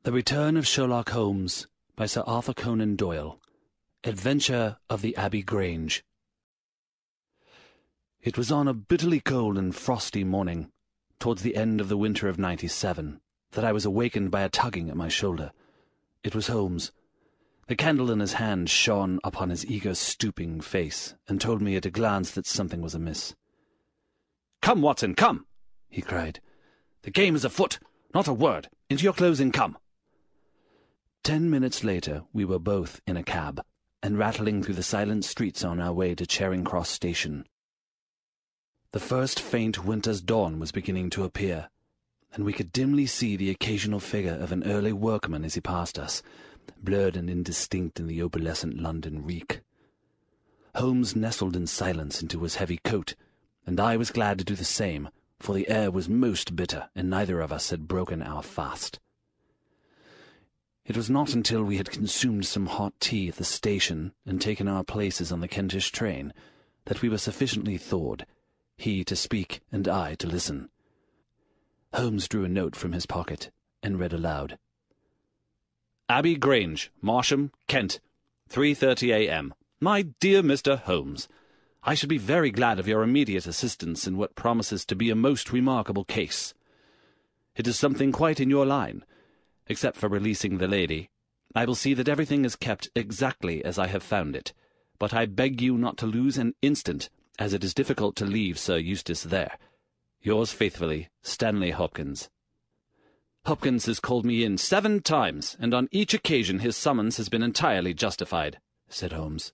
The Return of Sherlock Holmes by Sir Arthur Conan Doyle. Adventure of the Abbey Grange. It was on a bitterly cold and frosty morning, towards the end of the winter of '97, that I was awakened by a tugging at my shoulder. It was Holmes. The candle in his hand shone upon his eager, stooping face, and told me at a glance that something was amiss. "Come, Watson, come!" he cried. "The game is afoot. Not a word. Into your clothes and come." 10 minutes later we were both in a cab, and rattling through the silent streets on our way to Charing Cross Station. The first faint winter's dawn was beginning to appear, and we could dimly see the occasional figure of an early workman as he passed us, blurred and indistinct in the opalescent London reek. Holmes nestled in silence into his heavy coat, and I was glad to do the same, for the air was most bitter, and neither of us had broken our fast. It was not until we had consumed some hot tea at the station and taken our places on the Kentish train that we were sufficiently thawed, he to speak and I to listen. Holmes drew a note from his pocket and read aloud. "Abbey Grange, Marsham, Kent, 3:30 a.m. My dear Mr. Holmes, I should be very glad of your immediate assistance in what promises to be a most remarkable case. It is something quite in your line. Except for releasing the lady, I will see that everything is kept exactly as I have found it, but I beg you not to lose an instant, as it is difficult to leave Sir Eustace there. Yours faithfully, Stanley Hopkins." "Hopkins has called me in 7 times, and on each occasion his summons has been entirely justified," said Holmes.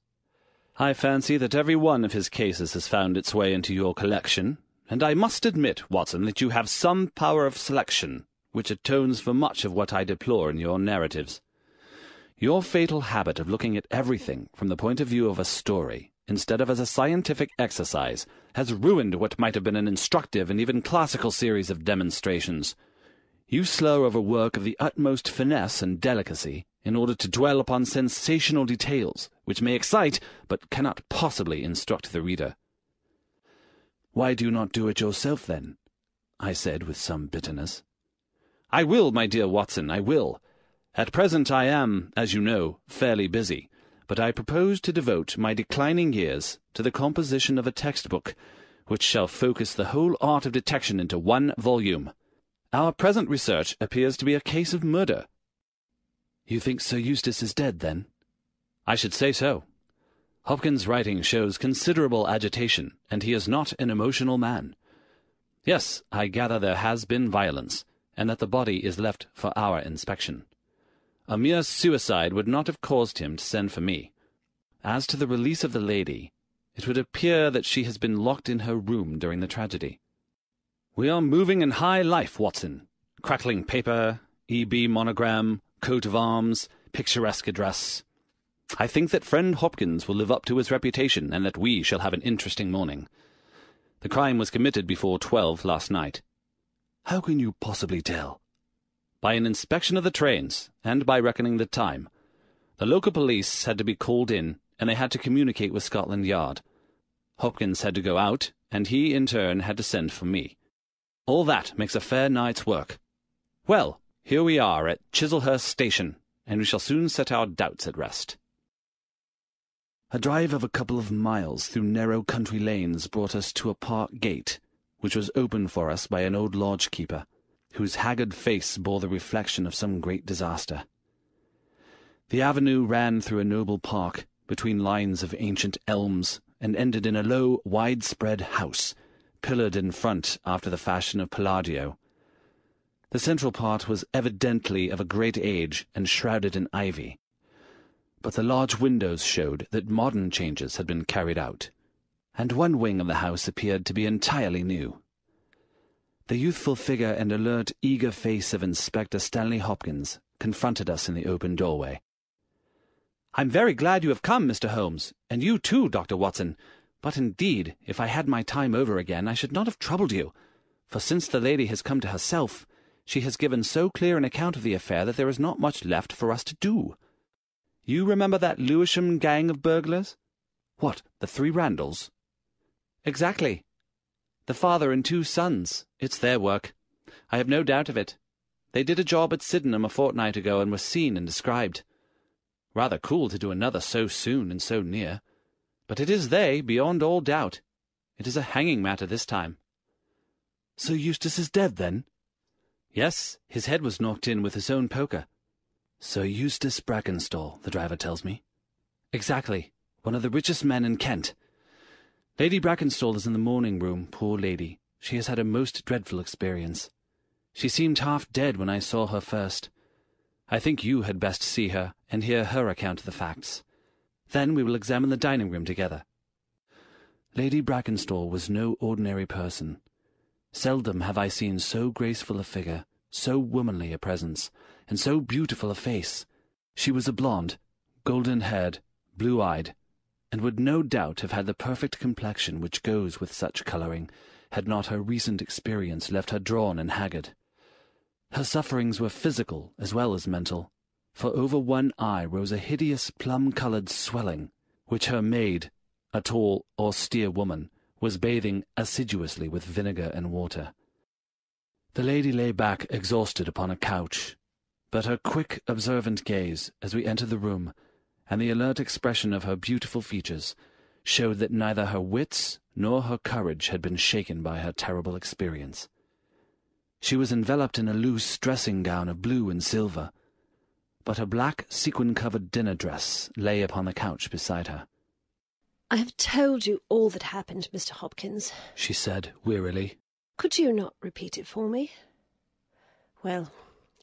"I fancy that every one of his cases has found its way into your collection, and I must admit, Watson, that you have some power of selection, which atones for much of what I deplore in your narratives. Your fatal habit of looking at everything from the point of view of a story, instead of as a scientific exercise, has ruined what might have been an instructive and even classical series of demonstrations. You slur over work of the utmost finesse and delicacy, in order to dwell upon sensational details, which may excite, but cannot possibly instruct the reader." "Why do you not do it yourself, then?" I said with some bitterness. "I will, my dear Watson, I will. At present I am, as you know, fairly busy, but I propose to devote my declining years to the composition of a textbook, which shall focus the whole art of detection into 1 volume. Our present research appears to be a case of murder." "You think Sir Eustace is dead, then?" "I should say so. Hopkins' writing shows considerable agitation, and he is not an emotional man. Yes, I gather there has been violence, and that the body is left for our inspection. A mere suicide would not have caused him to send for me. As to the release of the lady, it would appear that she has been locked in her room during the tragedy. We are moving in high life, Watson. Crackling paper, E.B. monogram, coat of arms, picturesque address. I think that friend Hopkins will live up to his reputation, and that we shall have an interesting morning. The crime was committed before 12 last night." "How can you possibly tell?" "By an inspection of the trains, and by reckoning the time. The local police had to be called in, and they had to communicate with Scotland Yard. Hopkins had to go out, and he, in turn, had to send for me. All that makes a fair night's work. Well, here we are at Chislehurst Station, and we shall soon set our doubts at rest." A drive of a couple of miles through narrow country lanes brought us to a park gate, which was opened for us by an old lodge-keeper, whose haggard face bore the reflection of some great disaster. The avenue ran through a noble park, between lines of ancient elms, and ended in a low, wide-spread house, pillared in front after the fashion of Palladio. The central part was evidently of a great age and shrouded in ivy, but the large windows showed that modern changes had been carried out, and one wing of the house appeared to be entirely new. The youthful figure and alert, eager face of Inspector Stanley Hopkins confronted us in the open doorway. "I'm very glad you have come, Mr. Holmes, and you too, Dr. Watson. But indeed, if I had my time over again, I should not have troubled you, for since the lady has come to herself, she has given so clear an account of the affair that there is not much left for us to do. You remember that Lewisham gang of burglars?" "What, the 3 Randalls?" "Exactly. The father and 2 sons. It's their work. I have no doubt of it. They did a job at Sydenham a fortnight ago and were seen and described. Rather cool to do another so soon and so near. But it is they, beyond all doubt. It is a hanging matter this time. Sir Eustace is dead, then? Yes, his head was knocked in with his own poker. Sir Eustace Brackenstall, the driver tells me. Exactly. One of the richest men in Kent. Lady Brackenstall is in the morning room, poor lady. She has had a most dreadful experience. She seemed half dead when I saw her first. I think you had best see her and hear her account of the facts. Then we will examine the dining room together. Lady Brackenstall was no ordinary person. Seldom have I seen so graceful a figure, so womanly a presence, and so beautiful a face. She was a blonde, golden-haired, blue-eyed, and would no doubt have had the perfect complexion which goes with such colouring, had not her recent experience left her drawn and haggard. Her sufferings were physical as well as mental, for over one eye rose a hideous plum-coloured swelling, which her maid, a tall, austere woman, was bathing assiduously with vinegar and water. The lady lay back exhausted upon a couch, but her quick, observant gaze, as we entered the room, and the alert expression of her beautiful features, showed that neither her wits nor her courage had been shaken by her terrible experience. She was enveloped in a loose dressing-gown of blue and silver, but a black sequin-covered dinner dress lay upon the couch beside her. "I have told you all that happened, Mr. Hopkins," she said wearily. "Could you not repeat it for me? Well,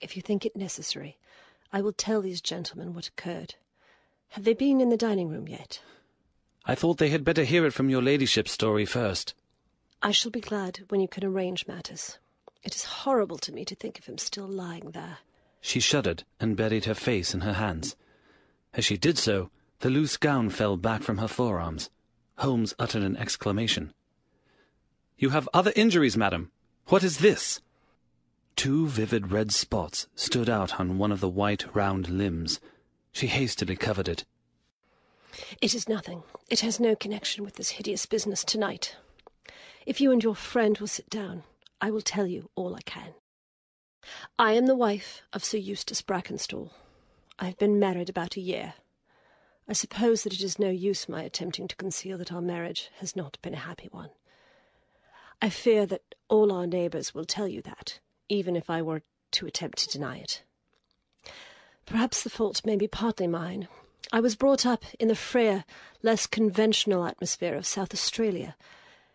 if you think it necessary, I will tell these gentlemen what occurred. Have they been in the dining room yet?" "I thought they had better hear it from your ladyship's story first." "I shall be glad when you can arrange matters. It is horrible to me to think of him still lying there." She shuddered and buried her face in her hands. As she did so, the loose gown fell back from her forearms. Holmes uttered an exclamation. "You have other injuries, madam. What is this?" 2 vivid red spots stood out on one of the white, round limbs. She hastily covered it. "It is nothing. It has no connection with this hideous business tonight. If you and your friend will sit down, I will tell you all I can. I am the wife of Sir Eustace Brackenstall. I have been married about a year. I suppose that it is no use my attempting to conceal that our marriage has not been a happy one. I fear that all our neighbours will tell you that, even if I were to attempt to deny it. Perhaps the fault may be partly mine. I was brought up in the freer, less conventional atmosphere of South Australia,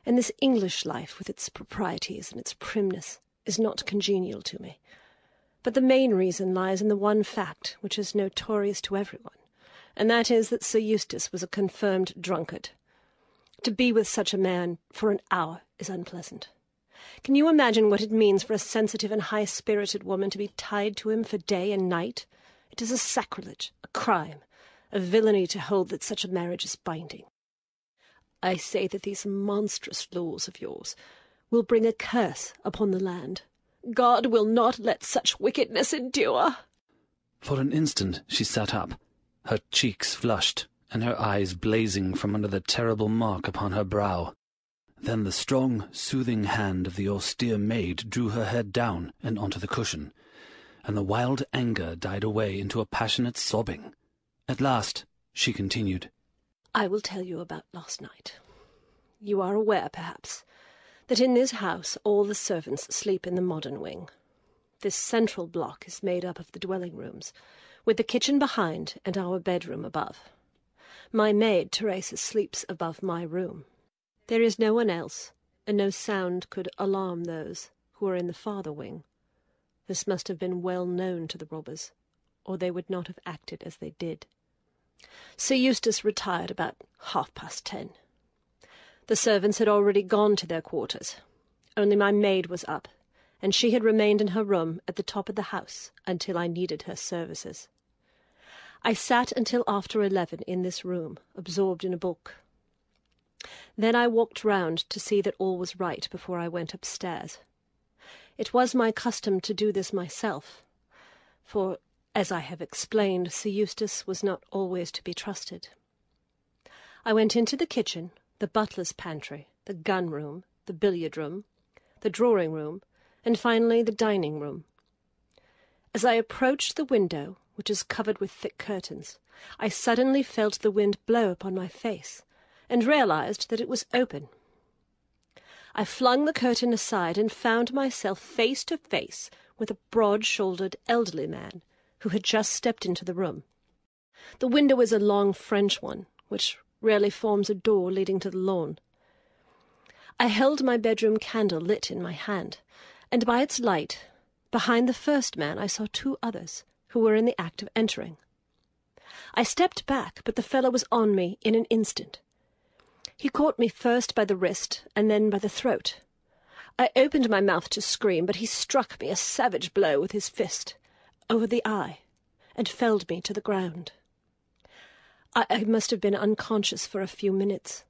and this English life, with its proprieties and its primness, is not congenial to me. But the main reason lies in the one fact which is notorious to everyone, and that is that Sir Eustace was a confirmed drunkard. To be with such a man for an hour is unpleasant. Can you imagine what it means for a sensitive and high-spirited woman to be tied to him for day and night? It is a sacrilege, a crime, a villainy to hold that such a marriage is binding. I say that these monstrous laws of yours will bring a curse upon the land. God will not let such wickedness endure." For an instant she sat up, her cheeks flushed, and her eyes blazing from under the terrible mark upon her brow. Then the strong, soothing hand of the austere maid drew her head down and onto the cushion, and the wild anger died away into a passionate sobbing. At last she continued, "I will tell you about last night. You are aware, perhaps, that in this house all the servants sleep in the modern wing. This central block is made up of the dwelling rooms, with the kitchen behind and our bedroom above. My maid, Teresa, sleeps above my room. There is no one else, and no sound could alarm those who are in the farther wing. This must have been well known to the robbers, or they would not have acted as they did. Sir Eustace retired about 10:30. The servants had already gone to their quarters. Only my maid was up, and she had remained in her room at the top of the house until I needed her services. I sat until after 11 in this room, absorbed in a book. Then I walked round to see that all was right before I went upstairs. It was my custom to do this myself, for, as I have explained, Sir Eustace was not always to be trusted. I went into the kitchen, the butler's pantry, the gun-room, the billiard-room, the drawing-room, and finally the dining-room. As I approached the window, which is covered with thick curtains, I suddenly felt the wind blow upon my face, and realized that it was open. I flung the curtain aside and found myself face to face with a broad-shouldered elderly man who had just stepped into the room. The window is a long French one, which rarely forms a door leading to the lawn. I held my bedroom candle lit in my hand, and by its light, behind the first man, I saw two others, who were in the act of entering. I stepped back, but the fellow was on me in an instant. He caught me first by the wrist, and then by the throat. I opened my mouth to scream, but he struck me a savage blow with his fist, over the eye, and felled me to the ground. I must have been unconscious for a few minutes,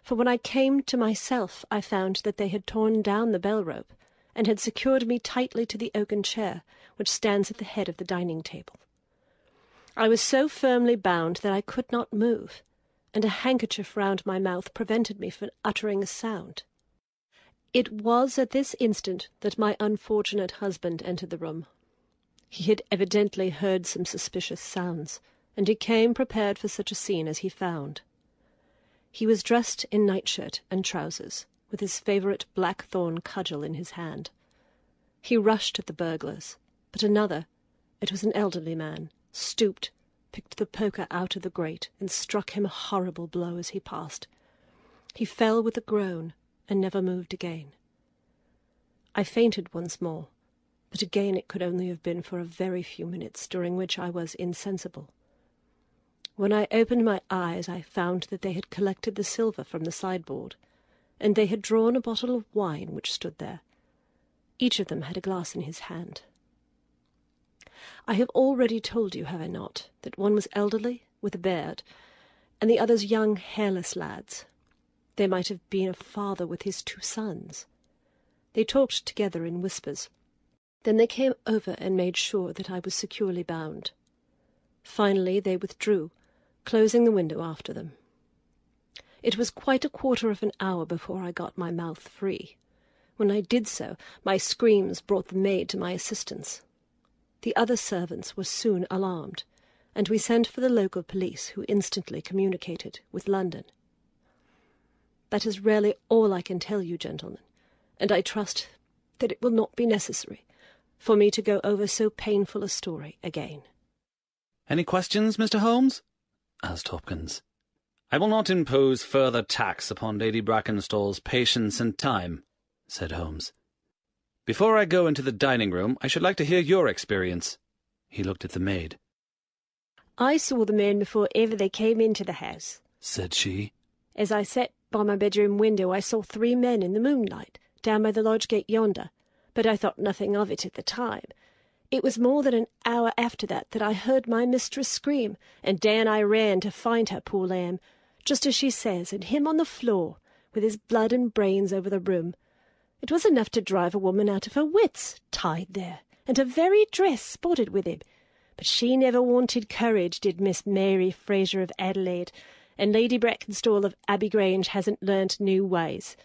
for when I came to myself I found that they had torn down the bell rope, and had secured me tightly to the oaken chair which stands at the head of the dining table. I was so firmly bound that I could not move, and a handkerchief round my mouth prevented me from uttering a sound. It was at this instant that my unfortunate husband entered the room. He had evidently heard some suspicious sounds, and he came prepared for such a scene as he found. He was dressed in nightshirt and trousers, with his favourite blackthorn cudgel in his hand. He rushed at the burglars, but another, it was an elderly man, stooped, picked the poker out of the grate, and struck him a horrible blow as he passed. He fell with a groan, and never moved again. I fainted once more, but again it could only have been for a very few minutes, during which I was insensible. When I opened my eyes I found that they had collected the silver from the sideboard, and they had drawn a bottle of wine which stood there. Each of them had a glass in his hand. I have already told you, have I not, that one was elderly, with a beard, and the others young, hairless lads. They might have been a father with his two sons. They talked together in whispers. Then they came over and made sure that I was securely bound. Finally they withdrew, closing the window after them. It was quite a quarter of an hour before I got my mouth free. When I did so, my screams brought the maid to my assistance. The other servants were soon alarmed, and we sent for the local police, who instantly communicated with London. That is really all I can tell you, gentlemen, and I trust that it will not be necessary for me to go over so painful a story again. "Any questions, Mr. Holmes?" asked Hopkins. "I will not impose further tax upon Lady Brackenstall's patience and time," said Holmes. "Before I go into the dining-room, I should like to hear your experience." He looked at the maid. "I saw the men before ever they came into the house," said she. "As I sat by my bedroom window I saw 3 men in the moonlight, down by the lodge gate yonder, but I thought nothing of it at the time. It was more than an hour after that I heard my mistress scream, and down I ran to find her, poor lamb, just as she says, and him on the floor, with his blood and brains over the room. It was enough to drive a woman out of her wits, tied there, and her very dress spotted with him. But she never wanted courage, did Miss Mary Fraser of Adelaide, and Lady Brackenstall of Abbey Grange hasn't learnt new ways.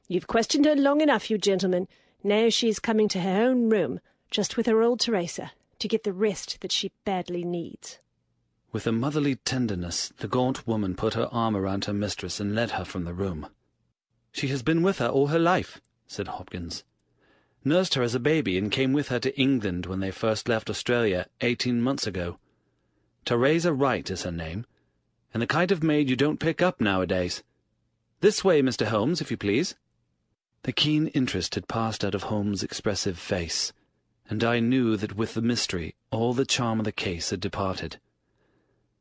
You've questioned her long enough, you gentlemen. Now she's coming to her own room, just with her old Teresa, to get the rest that she badly needs." With a motherly tenderness, the gaunt woman put her arm around her mistress and led her from the room. "She has been with her all her life," said Hopkins. "Nursed her as a baby and came with her to England when they first left Australia 18 months ago. Teresa Wright is her name, and the kind of maid you don't pick up nowadays. This way, Mr. Holmes, if you please." The keen interest had passed out of Holmes' expressive face, and I knew that with the mystery all the charm of the case had departed.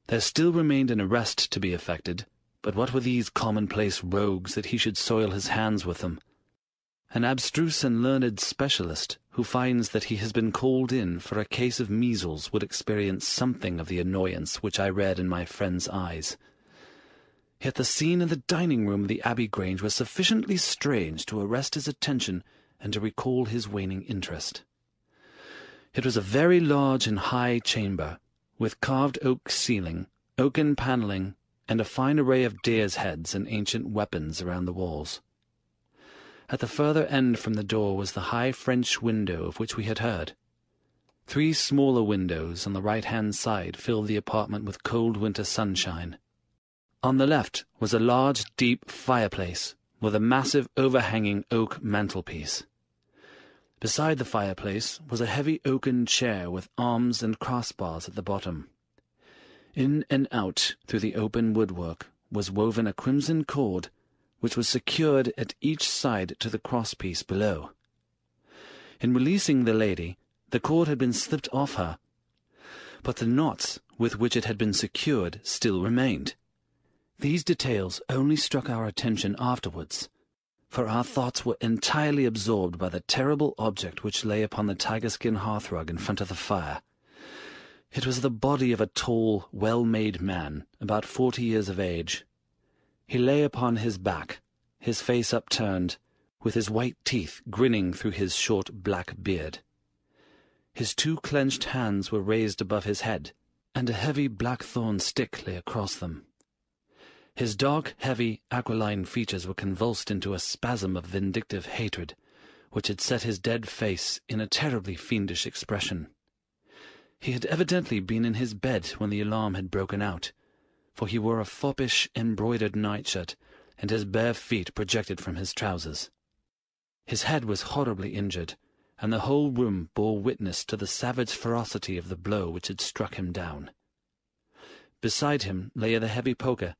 There still remained an arrest to be effected, but what were these commonplace rogues that he should soil his hands with them? An abstruse and learned specialist who finds that he has been called in for a case of measles would experience something of the annoyance which I read in my friend's eyes. Yet the scene in the dining-room of the Abbey Grange was sufficiently strange to arrest his attention and to recall his waning interest. It was a very large and high chamber, with carved oak ceiling, oaken panelling, and a fine array of deer's heads and ancient weapons around the walls. At the further end from the door was the high French window of which we had heard. 3 smaller windows on the right-hand side filled the apartment with cold winter sunshine. On the left was a large, deep fireplace with a massive overhanging oak mantelpiece. Beside the fireplace was a heavy oaken chair with arms and crossbars at the bottom. In and out through the open woodwork was woven a crimson cord, which was secured at each side to the crosspiece below. In releasing the lady, the cord had been slipped off her, but the knots with which it had been secured still remained. These details only struck our attention afterwards, for our thoughts were entirely absorbed by the terrible object which lay upon the tiger-skin hearthrug in front of the fire. It was the body of a tall, well-made man, about 40 years of age. He lay upon his back, his face upturned, with his white teeth grinning through his short black beard. His 2 clenched hands were raised above his head, and a heavy blackthorn stick lay across them. His dark, heavy, aquiline features were convulsed into a spasm of vindictive hatred, which had set his dead face in a terribly fiendish expression. He had evidently been in his bed when the alarm had broken out, for he wore a foppish, embroidered nightshirt, and his bare feet projected from his trousers. His head was horribly injured, and the whole room bore witness to the savage ferocity of the blow which had struck him down. Beside him lay the heavy poker,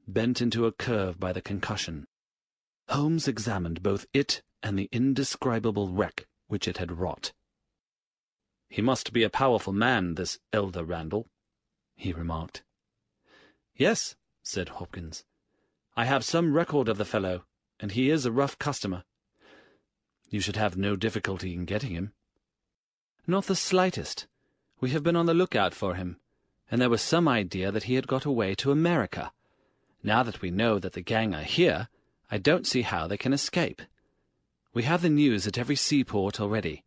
bent into a curve by the concussion. Holmes examined both it and the indescribable wreck which it had wrought. "He must be a powerful man, this elder Randall," he remarked. "Yes," said Hopkins. "I have some record of the fellow, and he is a rough customer." "You should have no difficulty in getting him." "Not the slightest. We have been on the lookout for him, and there was some idea that he had got away to America. Now that we know that the gang are here, I don't see how they can escape. We have the news at every seaport already,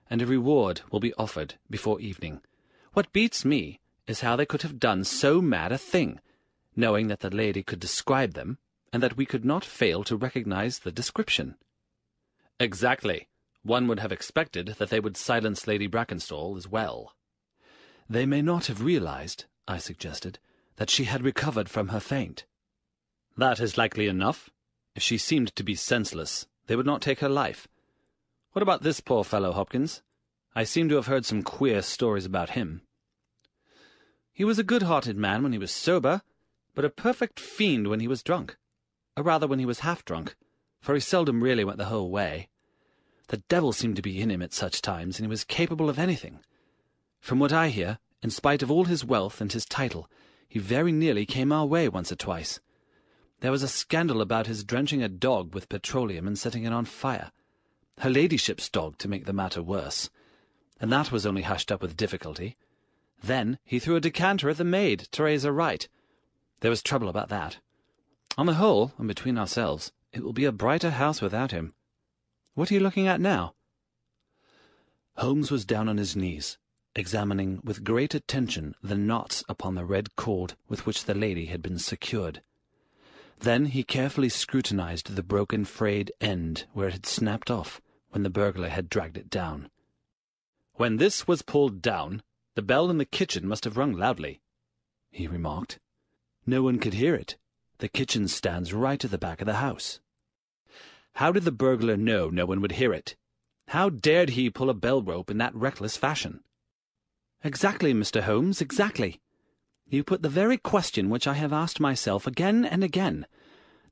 and a reward will be offered before evening. What beats me is how they could have done so mad a thing, knowing that the lady could describe them, and that we could not fail to recognize the description." "Exactly. One would have expected that they would silence Lady Brackenstall as well." "They may not have realized," I suggested, "that she had recovered from her faint." "That is likely enough. If she seemed to be senseless, they would not take her life. What about this poor fellow, Hopkins? I seem to have heard some queer stories about him." "He was a good-hearted man when he was sober, but a perfect fiend when he was drunk. Or rather when he was half-drunk, for he seldom really went the whole way. The devil seemed to be in him at such times, and he was capable of anything. From what I hear, in spite of all his wealth and his title, he very nearly came our way once or twice. There was a scandal about his drenching a dog with petroleum and setting it on fire. Her ladyship's dog, to make the matter worse. And that was only hushed up with difficulty. Then he threw a decanter at the maid to raise her right. There was trouble about that. On the whole, and between ourselves, it will be a brighter house without him. What are you looking at now?" Holmes was down on his knees, examining with great attention the knots upon the red cord with which the lady had been secured. Then he carefully scrutinized the broken frayed end where it had snapped off when the burglar had dragged it down. "When this was pulled down, the bell in the kitchen must have rung loudly," he remarked. "No one could hear it. The kitchen stands right at the back of the house." "How did the burglar know no one would hear it? How dared he pull a bell rope in that reckless fashion?" "Exactly, Mr. Holmes, exactly. You put the very question which I have asked myself again and again.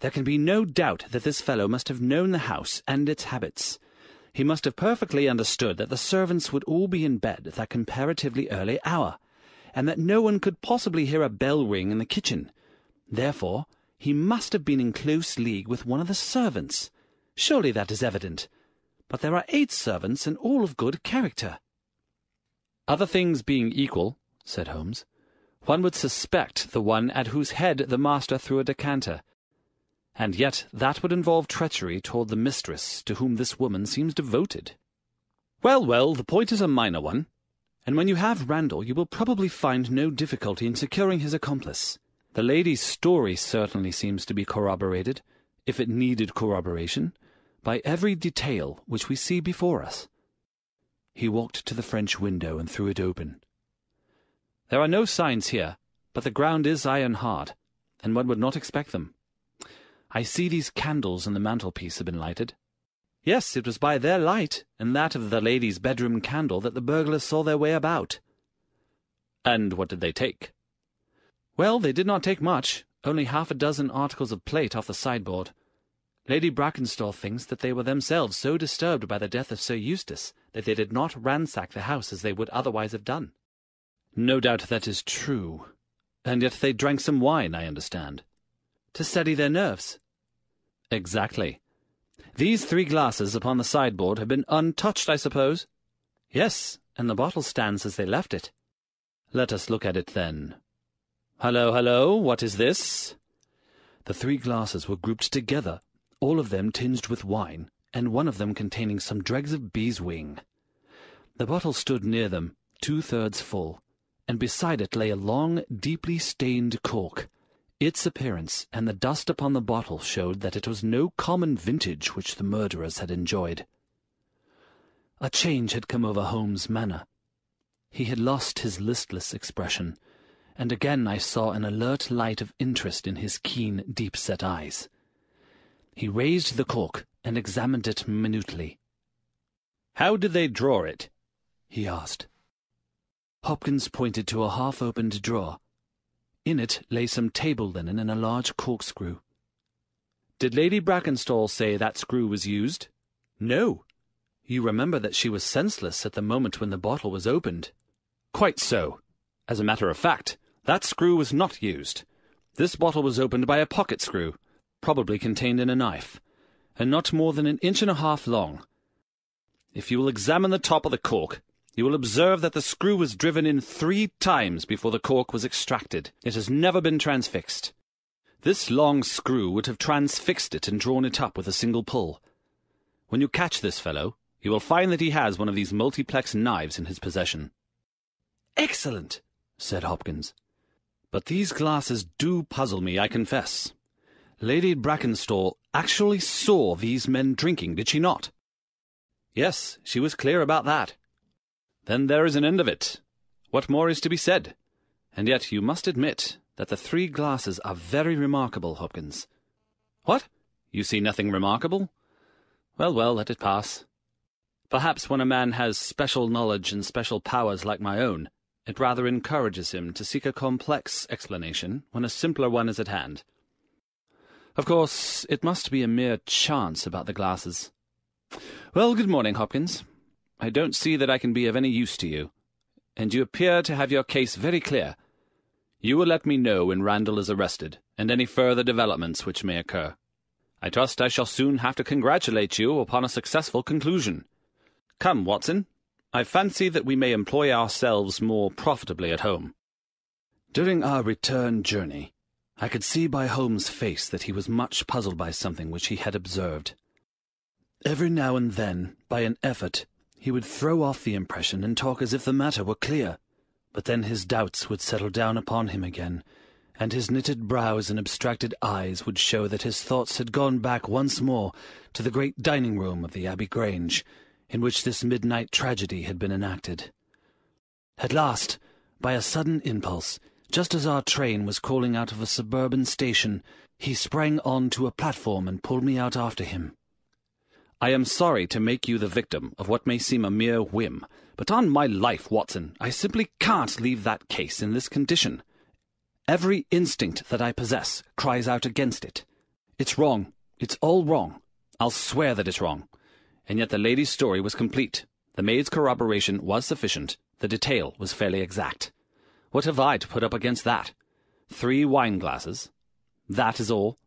There can be no doubt that this fellow must have known the house and its habits. He must have perfectly understood that the servants would all be in bed at that comparatively early hour, and that no one could possibly hear a bell ring in the kitchen. Therefore, he must have been in close league with one of the servants. Surely that is evident. But there are 8 servants, and all of good character." "Other things being equal," said Holmes, "one would suspect the one at whose head the master threw a decanter. And yet that would involve treachery toward the mistress, to whom this woman seems devoted." Well, the point is a minor one, and when you have Randall you will probably find no difficulty in securing his accomplice. The lady's story certainly seems to be corroborated, if it needed corroboration, by every detail which we see before us." He walked to the French window and threw it open. "There are no signs here, but the ground is iron hard, and one would not expect them. I see these candles on the mantelpiece have been lighted. Yes, it was by their light, and that of the lady's bedroom candle, that the burglars saw their way about." "And what did they take?" "Well, they did not take much, only 6 articles of plate off the sideboard. Lady Brackenstall thinks that they were themselves so disturbed by the death of Sir Eustace that they did not ransack the house as they would otherwise have done." "No doubt that is true. And yet they drank some wine, I understand." "To steady their nerves." "Exactly. These 3 glasses upon the sideboard have been untouched, I suppose?" "Yes, and the bottle stands as they left it." "Let us look at it, then. Hello, what is this?" The 3 glasses were grouped together, all of them tinged with wine, and one of them containing some dregs of beeswing. The bottle stood near them, 2/3 full, and beside it lay a long, deeply stained cork. Its appearance and the dust upon the bottle showed that it was no common vintage which the murderers had enjoyed. A change had come over Holmes' manner. He had lost his listless expression, and again I saw an alert light of interest in his keen, deep-set eyes. He raised the cork and examined it minutely. "How did they draw it?" he asked. Hopkins pointed to a half-opened drawer. In it lay some table linen and a large corkscrew. "Did Lady Brackenstall say that screw was used?" "No. You remember that she was senseless at the moment when the bottle was opened." "Quite so. As a matter of fact, that screw was not used. This bottle was opened by a pocket screw, probably contained in a knife, and not more than 1.5 inches long. If you will examine the top of the cork, you will observe that the screw was driven in 3 times before the cork was extracted. It has never been transfixed. This long screw would have transfixed it and drawn it up with a single pull. When you catch this fellow, you will find that he has one of these multiplex knives in his possession." "Excellent," said Hopkins. "But these glasses do puzzle me, I confess. Lady Brackenstall actually saw these men drinking, did she not?" "Yes, she was clear about that." "Then there is an end of it. What more is to be said? And yet you must admit that the 3 glasses are very remarkable, Hopkins." "What? You see nothing remarkable? Well, let it pass. Perhaps when a man has special knowledge and special powers like my own, it rather encourages him to seek a complex explanation when a simpler one is at hand. Of course, it must be a mere chance about the glasses. Well, good morning, Hopkins. I don't see that I can be of any use to you, and you appear to have your case very clear. You will let me know when Randall is arrested, and any further developments which may occur. I trust I shall soon have to congratulate you upon a successful conclusion. Come, Watson, I fancy that we may employ ourselves more profitably at home." During our return journey, I could see by Holmes' face that he was much puzzled by something which he had observed. Every now and then, by an effort, he would throw off the impression and talk as if the matter were clear, but then his doubts would settle down upon him again, and his knitted brows and abstracted eyes would show that his thoughts had gone back once more to the great dining-room of the Abbey Grange, in which this midnight tragedy had been enacted. At last, by a sudden impulse, just as our train was calling out of a suburban station, he sprang on to a platform and pulled me out after him. "I am sorry to make you the victim of what may seem a mere whim, but on my life, Watson, I simply can't leave that case in this condition. Every instinct that I possess cries out against it. It's wrong. It's all wrong. I'll swear that it's wrong. And yet the lady's story was complete. The maid's corroboration was sufficient. The detail was fairly exact. What have I to put up against that? 3 wine glasses. That is all.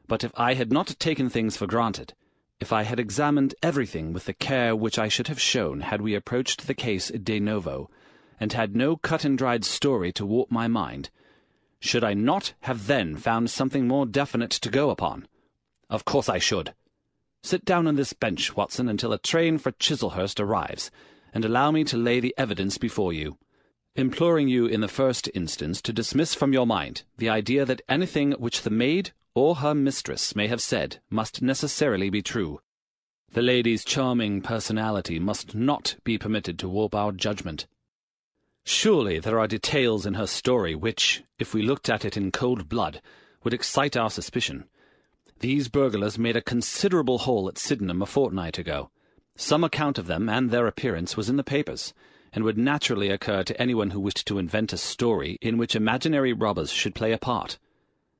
But if I had not taken things for granted, if I had examined everything with the care which I should have shown had we approached the case de novo, and had no cut-and-dried story to warp my mind, should I not have then found something more definite to go upon? Of course I should. Sit down on this bench, Watson, until a train for Chislehurst arrives, and allow me to lay the evidence before you, imploring you in the first instance to dismiss from your mind the idea that anything which the maid or her mistress may have said must necessarily be true. The lady's charming personality must not be permitted to warp our judgment. Surely there are details in her story which, if we looked at it in cold blood, would excite our suspicion. These burglars made a considerable haul at Sydenham a fortnight ago. Some account of them and their appearance was in the papers, and would naturally occur to anyone who wished to invent a story in which imaginary robbers should play a part.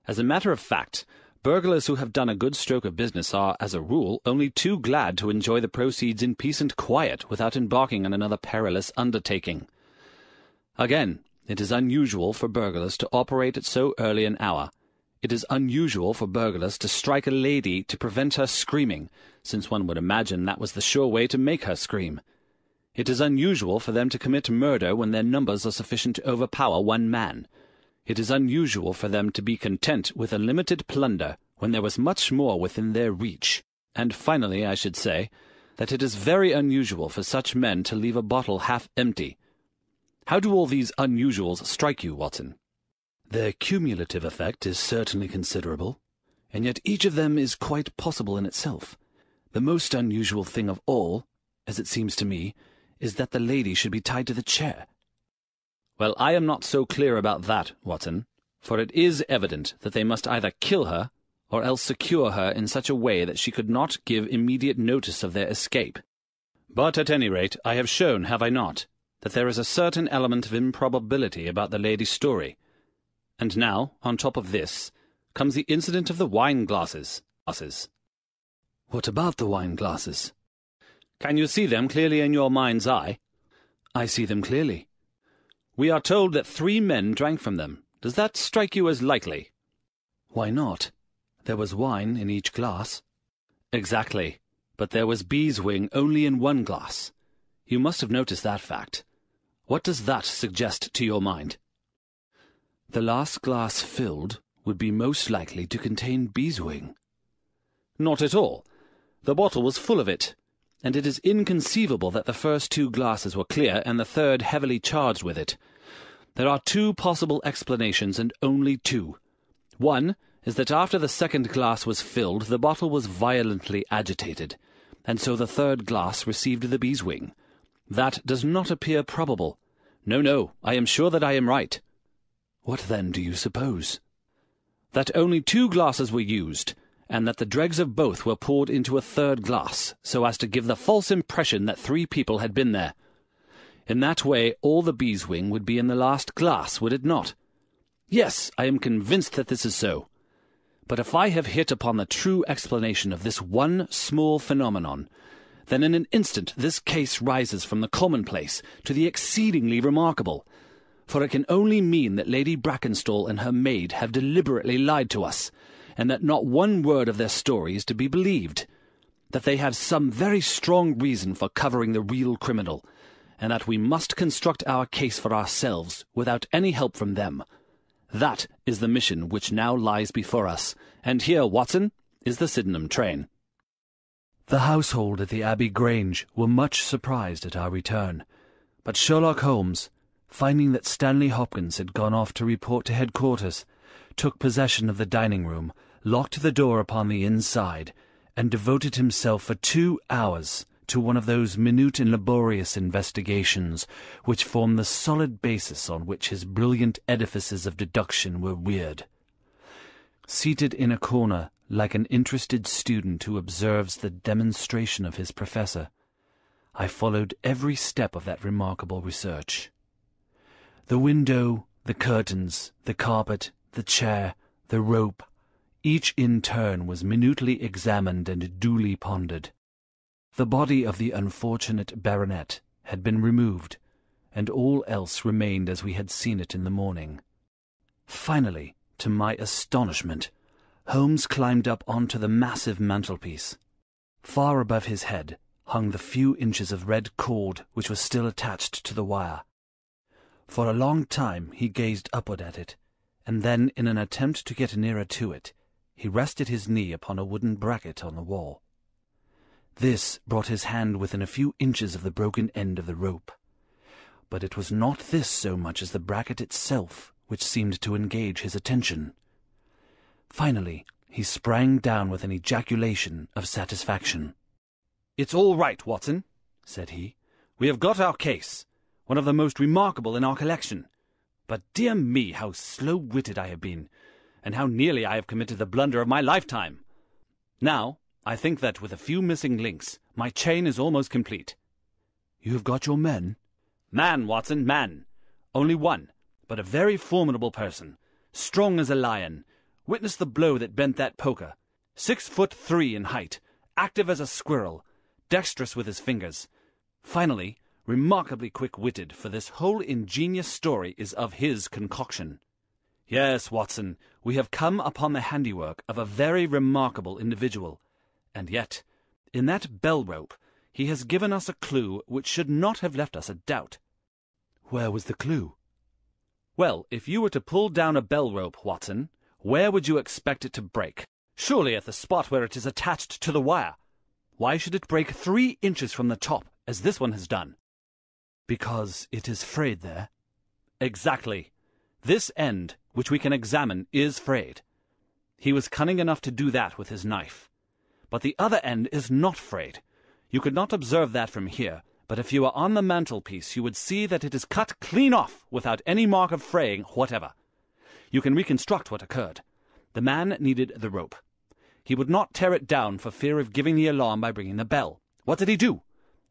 As a matter of fact, burglars who have done a good stroke of business are, as a rule, only too glad to enjoy the proceeds in peace and quiet without embarking on another perilous undertaking. Again, it is unusual for burglars to operate at so early an hour. It is unusual for burglars to strike a lady to prevent her screaming, since one would imagine that was the sure way to make her scream. It is unusual for them to commit murder when their numbers are sufficient to overpower one man. It is unusual for them to be content with a limited plunder when there was much more within their reach. And finally, I should say, that it is very unusual for such men to leave a bottle half empty. How do all these unusuals strike you, Watson? Their cumulative effect is certainly considerable, and yet each of them is quite possible in itself. The most unusual thing of all, as it seems to me, is that the lady should be tied to the chair. Well, I am not so clear about that, Watson, for it is evident that they must either kill her or else secure her in such a way that she could not give immediate notice of their escape. But at any rate, I have shown, have I not, that there is a certain element of improbability about the lady's story. And now, on top of this, comes the incident of the wine-glasses. What about the wine-glasses? Can you see them clearly in your mind's eye? I see them clearly. We are told that 3 men drank from them. Does that strike you as likely? Why not? There was wine in each glass. Exactly. But there was beeswing only in one glass. You must have noticed that fact. What does that suggest to your mind? The last glass filled would be most likely to contain beeswing. Not at all. The bottle was full of it, and it is inconceivable that the first 2 glasses were clear and the third heavily charged with it. There are 2 possible explanations, and only 2. One is that after the second glass was filled, the bottle was violently agitated, and so the third glass received the beeswing. That does not appear probable. No, I am sure that I am right. What then do you suppose? That only 2 glasses were used, and that the dregs of both were poured into a third glass, so as to give the false impression that 3 people had been there. In that way all the beeswing would be in the last glass, would it not? Yes, I am convinced that this is so. But if I have hit upon the true explanation of this one small phenomenon, then in an instant this case rises from the commonplace to the exceedingly remarkable. For it can only mean that Lady Brackenstall and her maid have deliberately lied to us, and that not one word of their story is to be believed, that they have some very strong reason for covering the real criminal, and that we must construct our case for ourselves without any help from them. That is the mission which now lies before us, and here, Watson, is the Sydenham train. The household at the Abbey Grange were much surprised at our return, but Sherlock Holmes, finding that Stanley Hopkins had gone off to report to headquarters, took possession of the dining-room, locked the door upon the inside, and devoted himself for 2 hours to one of those minute and laborious investigations which form the solid basis on which his brilliant edifices of deduction were reared. Seated in a corner, like an interested student who observes the demonstration of his professor, I followed every step of that remarkable research. The window, the curtains, the carpet, the chair, the rope, each in turn was minutely examined and duly pondered. The body of the unfortunate baronet had been removed, and all else remained as we had seen it in the morning. Finally, to my astonishment, Holmes climbed up onto the massive mantelpiece. Far above his head hung the few inches of red cord which was still attached to the wire. For a long time he gazed upward at it, and then, in an attempt to get nearer to it, he rested his knee upon a wooden bracket on the wall. This brought his hand within a few inches of the broken end of the rope. But it was not this so much as the bracket itself which seemed to engage his attention. Finally, he sprang down with an ejaculation of satisfaction. "It's all right, Watson," said he. "We have got our case, one of the most remarkable in our collection. But dear me, how slow-witted I have been, and how nearly I have committed the blunder of my lifetime. Now, I think that with a few missing links, my chain is almost complete." "You have got your men?" "Man, Watson, man. Only one, but a very formidable person, strong as a lion. Witness the blow that bent that poker. 6'3" in height, active as a squirrel, dexterous with his fingers. Finally, remarkably quick-witted, for this whole ingenious story is of his concoction. Yes, Watson, we have come upon the handiwork of a very remarkable individual. And yet, in that bell-rope, he has given us a clue which should not have left us a doubt." "Where was the clue?" "Well, if you were to pull down a bell-rope, Watson, where would you expect it to break? Surely at the spot where it is attached to the wire. Why should it break 3 inches from the top, as this one has done?" "Because it is frayed there." "Exactly. This end, which we can examine, is frayed. He was cunning enough to do that with his knife. But the other end is not frayed. You could not observe that from here, but if you were on the mantelpiece you would see that it is cut clean off without any mark of fraying whatever. You can reconstruct what occurred. The man needed the rope. He would not tear it down for fear of giving the alarm by ringing the bell. What did he do?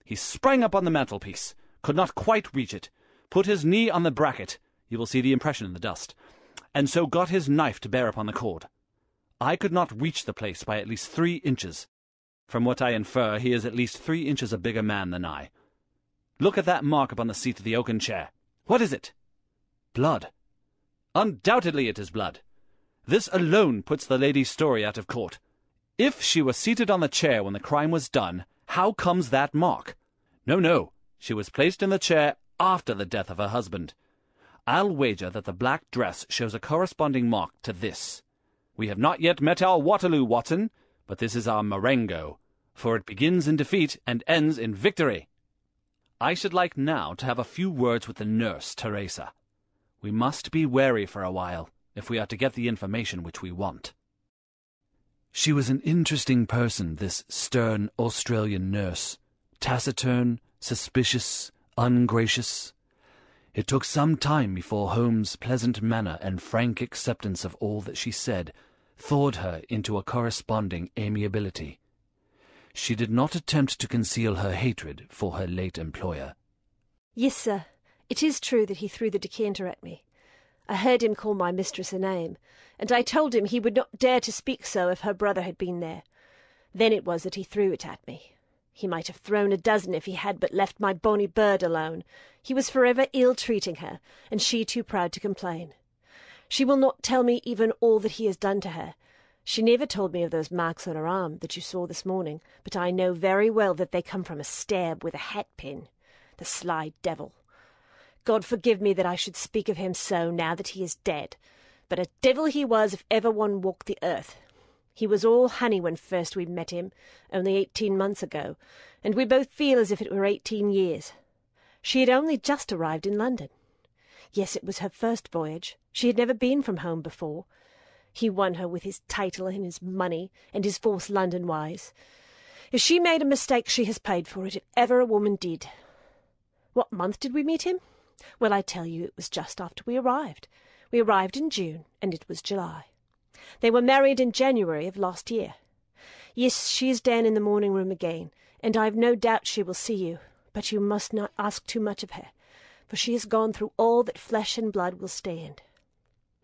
He sprang up on the mantelpiece, could not quite reach it, put his knee on the bracket, you will see the impression in the dust, and so got his knife to bear upon the cord. I could not reach the place by at least 3 inches. From what I infer, he is at least 3 inches a bigger man than I. Look at that mark upon the seat of the oaken chair. What is it?" "Blood." "Undoubtedly it is blood. This alone puts the lady's story out of court. If she was seated on the chair when the crime was done, how comes that mark? No, she was placed in the chair after the death of her husband. I'll wager that the black dress shows a corresponding mark to this. We have not yet met our Waterloo, Watson, but this is our Marengo, for it begins in defeat and ends in victory. I should like now to have a few words with the nurse, Teresa. We must be wary for a while, if we are to get the information which we want." She was an interesting person, this stern Australian nurse. Taciturn, suspicious, ungracious. It took some time before Holmes' pleasant manner and frank acceptance of all that she said thawed her into a corresponding amiability. She did not attempt to conceal her hatred for her late employer. "Yes, sir. It is true that he threw the decanter at me. I heard him call my mistress a name, and I told him he would not dare to speak so if her brother had been there. Then it was that he threw it at me. He might have thrown a dozen if he had but left my bonny bird alone. He was forever ill-treating her, and she too proud to complain. She will not tell me even all that he has done to her. She never told me of those marks on her arm that you saw this morning, but I know very well that they come from a stab with a hat-pin. The sly devil! God forgive me that I should speak of him so now that he is dead, but a devil he was if ever one walked the earth. He was all honey when first we met him, only 18 months ago, and we both feel as if it were 18 years. She had only just arrived in London. Yes, it was her first voyage. She had never been from home before. He won her with his title and his money and his false London ways. If she made a mistake, she has paid for it, if ever a woman did. What month did we meet him? Well, I tell you, it was just after we arrived. We arrived in June, and it was July. They were married in January of last year. Yes, she is down in the morning room again, and I have no doubt she will see you, but you must not ask too much of her, for she has gone through all that flesh and blood will stand."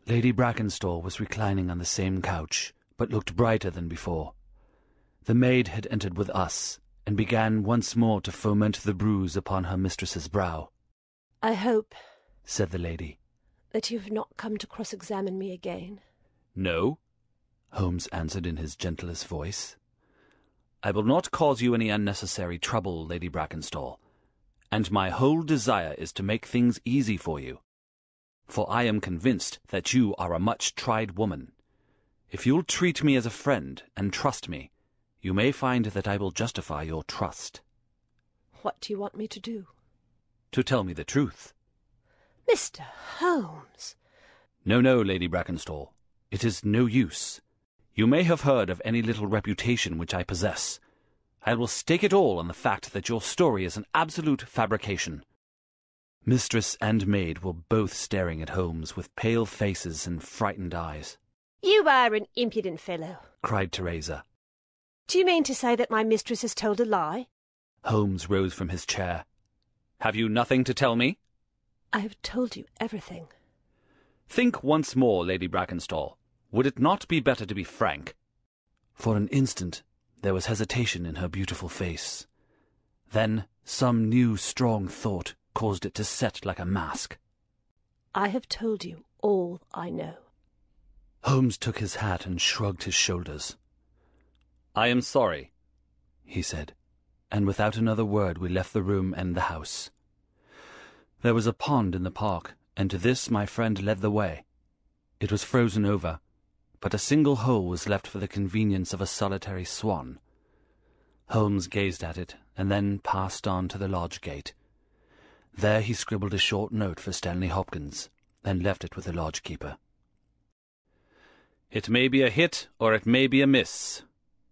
Lady Brackenstall was reclining on the same couch, but looked brighter than before. The maid had entered with us, and began once more to foment the bruise upon her mistress's brow. "I hope," said the lady, "that you have not come to cross-examine me again." "No," Holmes answered in his gentlest voice. "I will not cause you any unnecessary trouble, Lady Brackenstall, and my whole desire is to make things easy for you, for I am convinced that you are a much-tried woman. If you'll treat me as a friend and trust me, you may find that I will justify your trust." "What do you want me to do?" "To tell me the truth." "Mr. Holmes!" No, Lady Brackenstall. It is no use. You may have heard of any little reputation which I possess. I will stake it all on the fact that your story is an absolute fabrication." Mistress and maid were both staring at Holmes with pale faces and frightened eyes. "You are an impudent fellow," cried Teresa. "Do you mean to say that my mistress has told a lie?" Holmes rose from his chair. "Have you nothing to tell me?" "I have told you everything." "Think once more, Lady Brackenstall. Would it not be better to be frank?" For an instant there was hesitation in her beautiful face. Then some new strong thought caused it to set like a mask. "I have told you all I know." Holmes took his hat and shrugged his shoulders. "I am sorry," he said, and without another word we left the room and the house. There was a pond in the park, and to this my friend led the way. It was frozen over, but a single hole was left for the convenience of a solitary swan. Holmes gazed at it, and then passed on to the lodge gate. There he scribbled a short note for Stanley Hopkins, and left it with the lodge-keeper. "It may be a hit, or it may be a miss,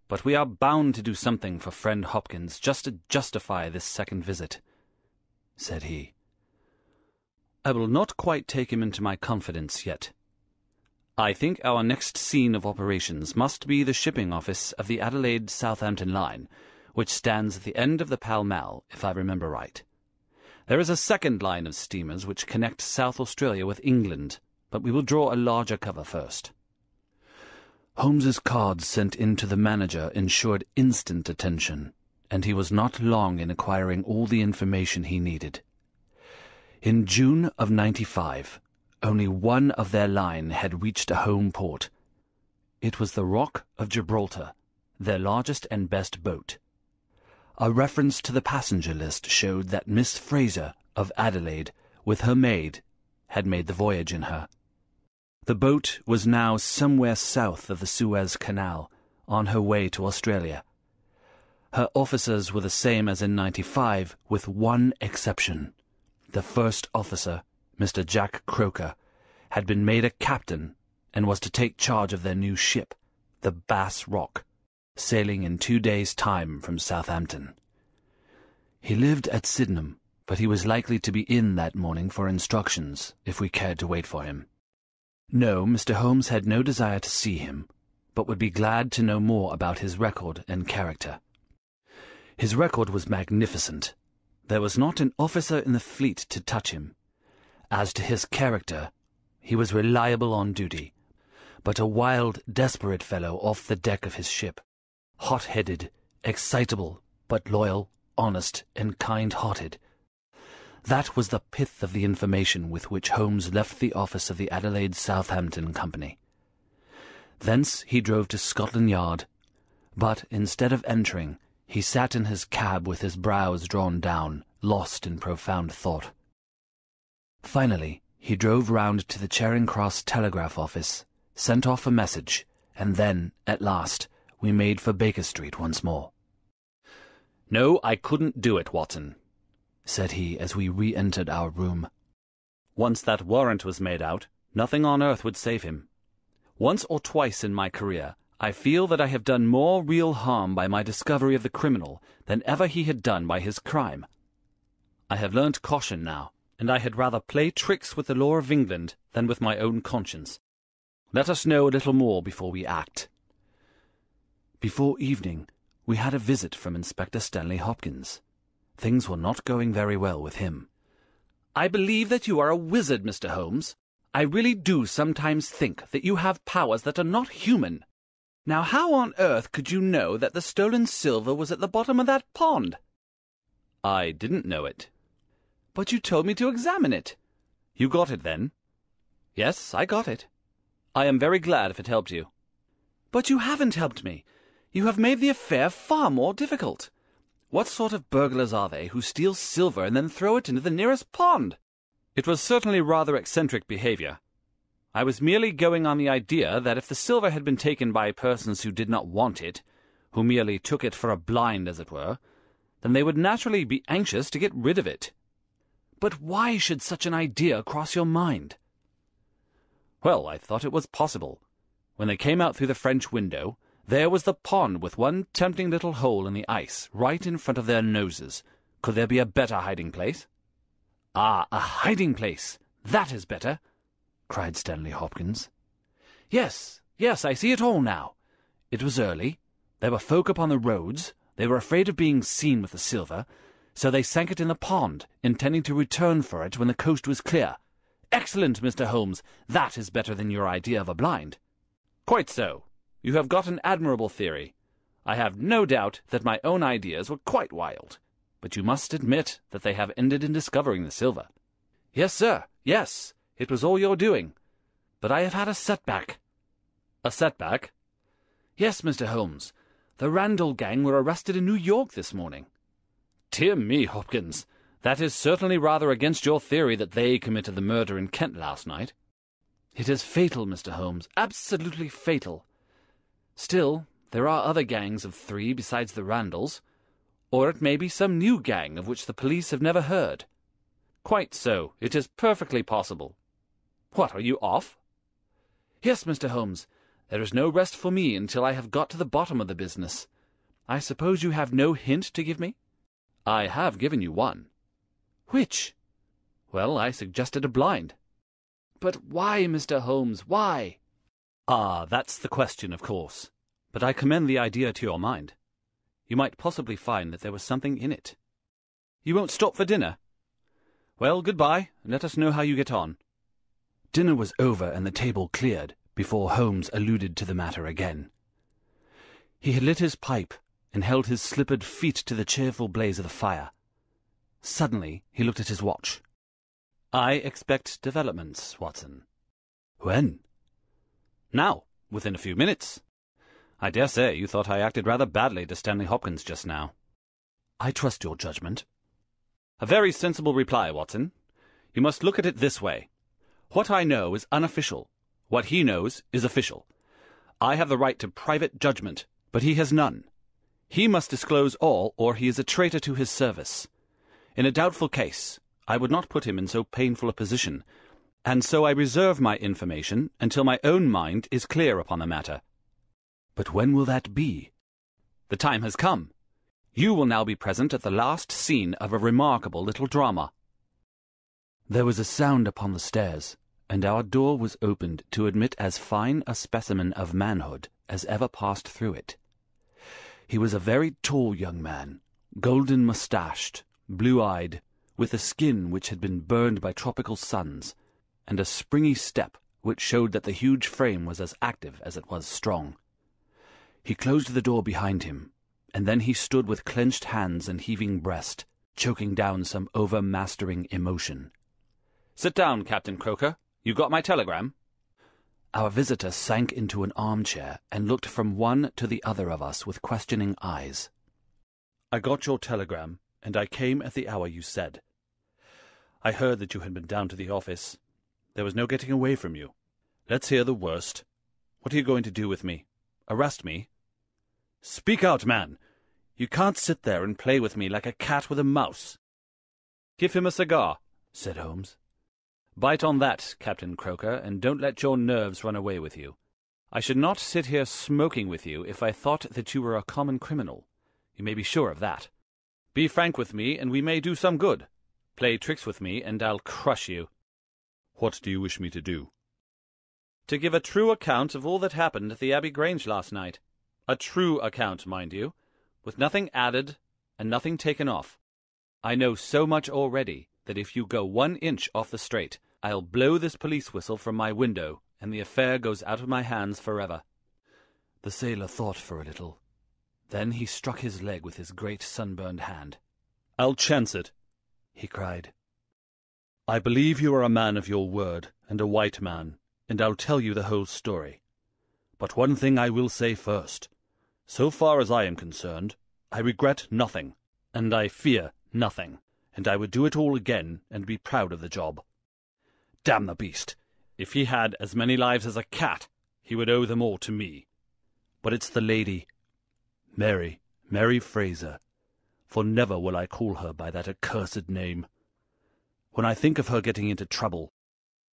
but we are bound to do something for friend Hopkins just to justify this second visit," said he. "I will not quite take him into my confidence yet. I think our next scene of operations must be the shipping office of the Adelaide-Southampton line, which stands at the end of the Pall Mall, if I remember right. There is a second line of steamers which connect South Australia with England, but we will draw a larger cover first." Holmes's cards sent in to the manager ensured instant attention, and he was not long in acquiring all the information he needed. In June of '95, only one of their line had reached a home port. It was the Rock of Gibraltar, their largest and best boat. A reference to the passenger list showed that Miss Fraser of Adelaide, with her maid, had made the voyage in her. The boat was now somewhere south of the Suez Canal, on her way to Australia. Her officers were the same as in '95, with one exception. The first officer, Mr. Jack Croker, had been made a captain and was to take charge of their new ship, the Bass Rock, sailing in 2 days' time from Southampton. He lived at Sydenham, but he was likely to be in that morning for instructions, if we cared to wait for him. No, Mr. Holmes had no desire to see him, but would be glad to know more about his record and character. His record was magnificent. There was not an officer in the fleet to touch him. As to his character, he was reliable on duty, but a wild, desperate fellow off the deck of his ship, hot-headed, excitable, but loyal, honest, and kind-hearted. That was the pith of the information with which Holmes left the office of the Adelaide-Southampton Company. Thence he drove to Scotland Yard, but instead of entering, he sat in his cab with his brows drawn down, lost in profound thought. Finally, he drove round to the Charing Cross telegraph office, sent off a message, and then, at last, we made for Baker Street once more. "No, I couldn't do it, Watson," said he as we re-entered our room. "Once that warrant was made out, nothing on earth would save him. Once or twice in my career, I feel that I have done more real harm by my discovery of the criminal than ever he had done by his crime. I have learnt caution now, and I had rather play tricks with the law of England than with my own conscience. Let us know a little more before we act." Before evening, we had a visit from Inspector Stanley Hopkins. Things were not going very well with him. "I believe that you are a wizard, Mr. Holmes. I really do sometimes think that you have powers that are not human. Now, how on earth could you know that the stolen silver was at the bottom of that pond?" "I didn't know it." "But you told me to examine it." "You got it, then?" "Yes, I got it. I am very glad if it helped you." "But you haven't helped me. You have made the affair far more difficult. What sort of burglars are they who steal silver and then throw it into the nearest pond?" "It was certainly rather eccentric behavior. I was merely going on the idea that if the silver had been taken by persons who did not want it, who merely took it for a blind, as it were, then they would naturally be anxious to get rid of it." "But why should such an idea cross your mind?" "Well, I thought it was possible. When they came out through the French window, There was the pond with one tempting little hole in the ice right in front of their noses. Could there be a better hiding place? Ah, a hiding place! That is better! Cried Stanley Hopkins. Yes, I see it all now. It was early. There were folk upon the roads. They were afraid of being seen with the silver, so they sank it in the pond, intending to return for it when the coast was clear. Excellent, Mr. Holmes. That is better than your idea of a blind. Quite so. You have got an admirable theory. I have no doubt that my own ideas were quite wild, but you must admit that they have ended in discovering the silver. Yes, sir, yes. It was all your doing. But I have had a setback. A setback? Yes, Mr. Holmes. The Randall gang were arrested in New York this morning. Dear me, Hopkins, that is certainly rather against your theory that they committed the murder in Kent last night. It is fatal, Mr. Holmes, absolutely fatal. Still, there are other gangs of 3 besides the Randalls, or it may be some new gang of which the police have never heard. Quite so. It is perfectly possible. What, are you off? Yes, Mr. Holmes. There is no rest for me until I have got to the bottom of the business. I suppose you have no hint to give me? I have given you one. Which? Well, I suggested a blind. But why, Mr. Holmes, why? Ah, that's the question, of course. But I commend the idea to your mind. You might possibly find that there was something in it. You won't stop for dinner? Well, goodbye, and let us know how you get on. Dinner was over and the table cleared before Holmes alluded to the matter again. He had lit his pipe and held his slippered feet to the cheerful blaze of the fire. Suddenly he looked at his watch. I expect developments, Watson. When? Now, within a few minutes. I dare say you thought I acted rather badly to Stanley Hopkins just now. I trust your judgment. A very sensible reply, Watson. You must look at it this way. What I know is unofficial. What he knows is official. I have the right to private judgment, but he has none. He must disclose all, or he is a traitor to his service. In a doubtful case, I would not put him in so painful a position, and so I reserve my information until my own mind is clear upon the matter. But when will that be? The time has come. You will now be present at the last scene of a remarkable little drama. There was a sound upon the stairs, and our door was opened to admit as fine a specimen of manhood as ever passed through it. He was a very tall young man, golden-moustached, blue-eyed, with a skin which had been burned by tropical suns, and a springy step which showed that the huge frame was as active as it was strong. He closed the door behind him, and then he stood with clenched hands and heaving breast, choking down some overmastering emotion. "Sit down, Captain Croker. You got my telegram?" Our visitor sank into an armchair and looked from one to the other of us with questioning eyes. "I got your telegram, and I came at the hour you said. I heard that you had been down to the office. There was no getting away from you. Let's hear the worst. What are you going to do with me? Arrest me? Speak out, man! You can't sit there and play with me like a cat with a mouse." "Give him a cigar," said Holmes. "Bite on that, Captain Croker, and don't let your nerves run away with you. I should not sit here smoking with you if I thought that you were a common criminal. You may be sure of that. Be frank with me, and we may do some good. Play tricks with me, and I'll crush you." "What do you wish me to do?" "To give a true account of all that happened at the Abbey Grange last night. A true account, mind you, with nothing added and nothing taken off. I know so much already that if you go 1 inch off the straight, I'll blow this police whistle from my window, and the affair goes out of my hands forever." The sailor thought for a little. Then he struck his leg with his great sunburned hand. "I'll chance it," he cried. "I believe you are a man of your word, and a white man, and I'll tell you the whole story. But one thing I will say first. So far as I am concerned, I regret nothing, and I fear nothing, and I would do it all again and be proud of the job. Damn the beast! If he had as many lives as a cat, he would owe them all to me. But it's the lady, Mary Fraser, for never will I call her by that accursed name. When I think of her getting into trouble,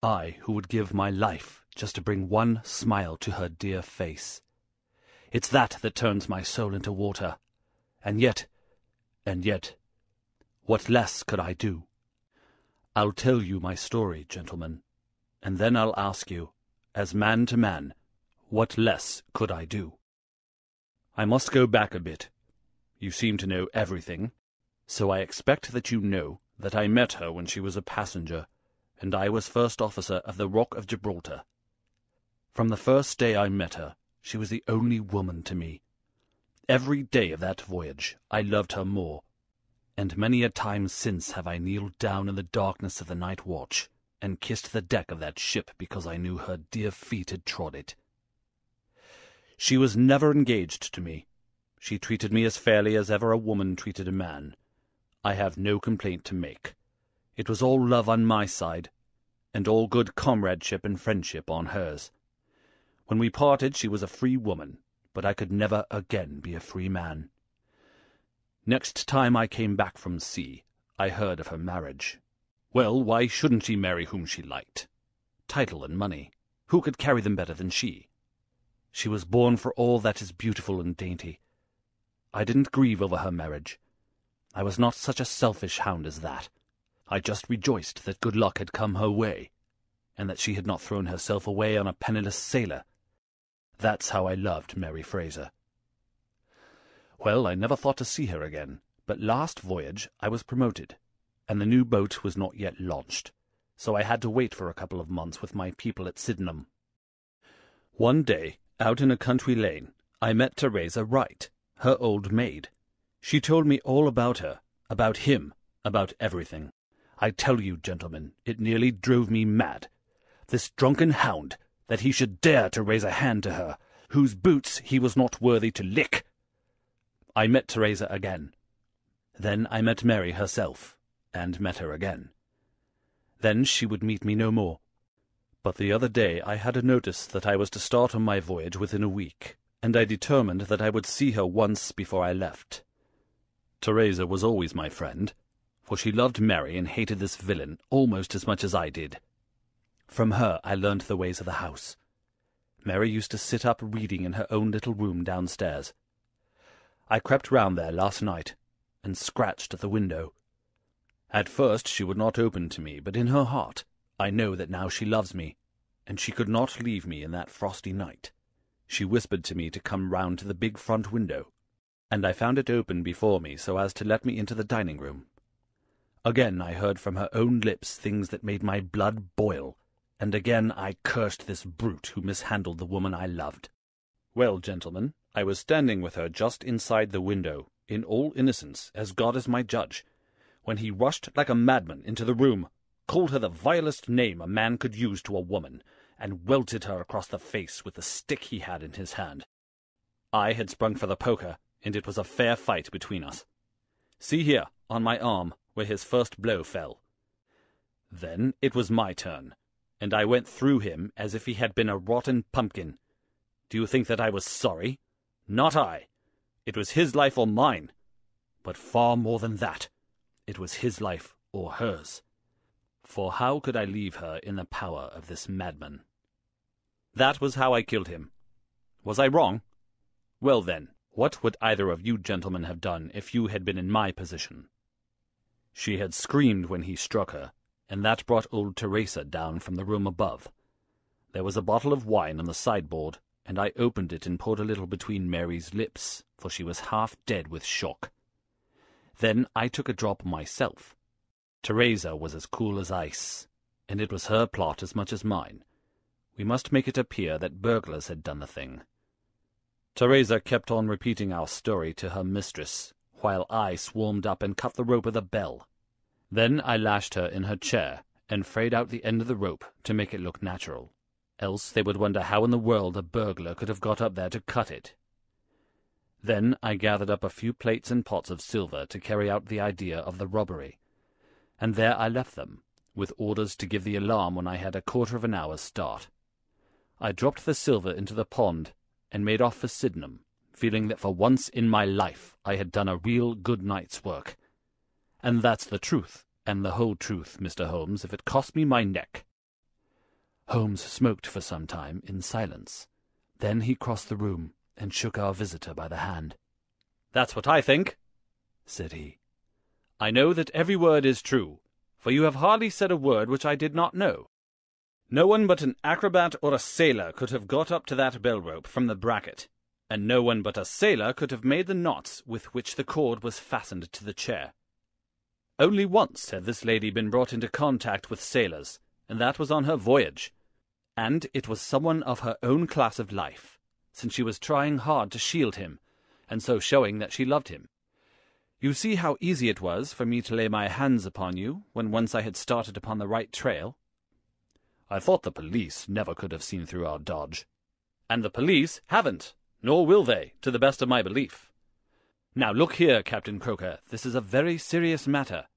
I, who would give my life just to bring one smile to her dear face, It's that turns my soul into water. And yet, what less could I do? I'll tell you my story, gentlemen, and then I'll ask you, as man to man, what less could I do? I must go back a bit. You seem to know everything, so I expect that you know that I met her when she was a passenger, and I was first officer of the Rock of Gibraltar. From the first day I met her, she was the only woman to me. Every day of that voyage I loved her more, and many a time since have I kneeled down in the darkness of the night watch, and kissed the deck of that ship because I knew her dear feet had trod it. She was never engaged to me. She treated me as fairly as ever a woman treated a man. I have no complaint to make. It was all love on my side, and all good comradeship and friendship on hers. When we parted she was a free woman, but I could never again be a free man. Next time I came back from sea, I heard of her marriage. Well, why shouldn't she marry whom she liked? Title and money. Who could carry them better than she? She was born for all that is beautiful and dainty. I didn't grieve over her marriage. I was not such a selfish hound as that. I just rejoiced that good luck had come her way, and that she had not thrown herself away on a penniless sailor. That's how I loved Mary Fraser. Well, I never thought to see her again, but last voyage I was promoted, and the new boat was not yet launched, so I had to wait for a couple of months with my people at Sydenham. One day, out in a country lane, I met Teresa Wright, her old maid. She told me all about her, about him, about everything. I tell you, gentlemen, it nearly drove me mad. This drunken hound, that he should dare to raise a hand to her, whose boots he was not worthy to lick. I met Teresa again. Then I met Mary herself, and met her again. Then she would meet me no more. But the other day I had a notice that I was to start on my voyage within a week, and I determined that I would see her once before I left. Teresa was always my friend, for she loved Mary and hated this villain almost as much as I did. From her I learned the ways of the house. Mary used to sit up reading in her own little room downstairs. I crept round there last night, and scratched at the window. At first she would not open to me, but in her heart I know that now she loves me, and she could not leave me in that frosty night. She whispered to me to come round to the big front window, and I found it open before me so as to let me into the dining-room. Again I heard from her own lips things that made my blood boil, and again I cursed this brute who mishandled the woman I loved. Well, gentlemen, I was standing with her just inside the window, in all innocence, as God is my judge, when he rushed like a madman into the room, called her the vilest name a man could use to a woman, and welted her across the face with the stick he had in his hand. I had sprung for the poker, and it was a fair fight between us. See here, on my arm, where his first blow fell. Then it was my turn, and I went through him as if he had been a rotten pumpkin. Do you think that I was sorry? Not I. It was his life or mine. But far more than that. It was his life or hers. For how could I leave her in the power of this madman? That was how I killed him. Was I wrong? Well then, what would either of you gentlemen have done if you had been in my position? She had screamed when he struck her, and that brought old Teresa down from the room above. There was a bottle of wine on the sideboard, and I opened it and poured a little between Mary's lips, for she was half dead with shock. Then I took a drop myself. Teresa was as cool as ice, and it was her plot as much as mine. We must make it appear that burglars had done the thing. Teresa kept on repeating our story to her mistress, while I swarmed up and cut the rope of the bell. Then I lashed her in her chair, and frayed out the end of the rope to make it look natural. Else they would wonder how in the world a burglar could have got up there to cut it. Then I gathered up a few plates and pots of silver to carry out the idea of the robbery, and there I left them, with orders to give the alarm when I had a quarter of an hour's start. I dropped the silver into the pond, and made off for Sydenham, feeling that for once in my life I had done a real good night's work. And that's the truth, and the whole truth, Mr. Holmes, if it cost me my neck. Holmes smoked for some time in silence. Then he crossed the room, and shook our visitor by the hand. "That's what I think," said he. "I know that every word is true, for you have hardly said a word which I did not know. No one but an acrobat or a sailor could have got up to that bell-rope from the bracket, and no one but a sailor could have made the knots with which the cord was fastened to the chair. Only once had this lady been brought into contact with sailors, and that was on her voyage, and it was someone of her own class of life, since she was trying hard to shield him, and so showing that she loved him. You see how easy it was for me to lay my hands upon you when once I had started upon the right trail. I thought the police never could have seen through our dodge. And the police haven't, nor will they, to the best of my belief. Now look here, Captain Croker, this is a very serious matter,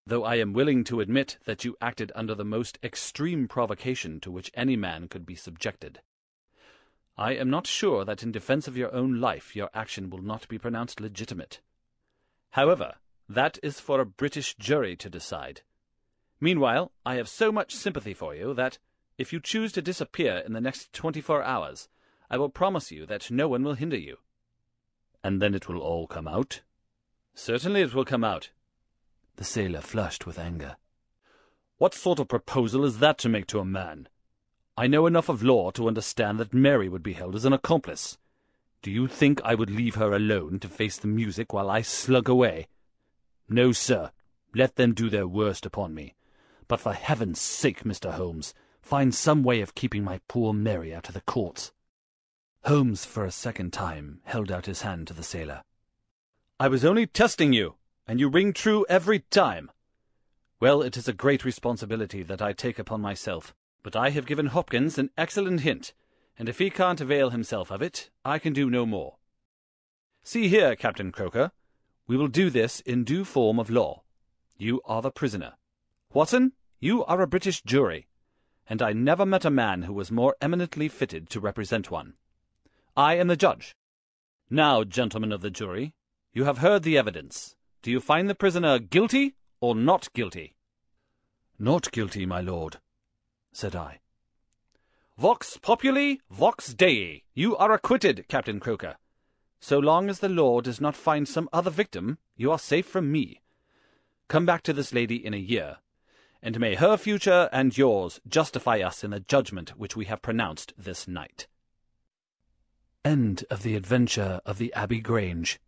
though I am willing to admit that you acted under the most extreme provocation to which any man could be subjected. I am not sure that in defense of your own life your action will not be pronounced legitimate. However, that is for a British jury to decide. Meanwhile, I have so much sympathy for you that, if you choose to disappear in the next 24 hours, I will promise you that no one will hinder you." "And then it will all come out?" "Certainly it will come out." The sailor flushed with anger. "What sort of proposal is that to make to a man? I know enough of law to understand that Mary would be held as an accomplice. Do you think I would leave her alone to face the music while I slunk away? No, sir. Let them do their worst upon me. But for heaven's sake, Mr. Holmes, find some way of keeping my poor Mary out of the courts." Holmes, for a second time, held out his hand to the sailor. "I was only testing you, and you ring true every time. Well, it is a great responsibility that I take upon myself, but I have given Hopkins an excellent hint, and if he can't avail himself of it, I can do no more. See here, Captain Croker, we will do this in due form of law. You are the prisoner. Watson, you are a British jury, and I never met a man who was more eminently fitted to represent one. I am the judge. Now, gentlemen of the jury, you have heard the evidence. Do you find the prisoner guilty or not guilty?" "Not guilty, my lord," said I. "Vox populi, vox Dei. You are acquitted, Captain Croker. So long as the law does not find some other victim, you are safe from me. Come back to this lady in a year, and may her future and yours justify us in the judgment which we have pronounced this night." End of the Adventure of the Abbey Grange.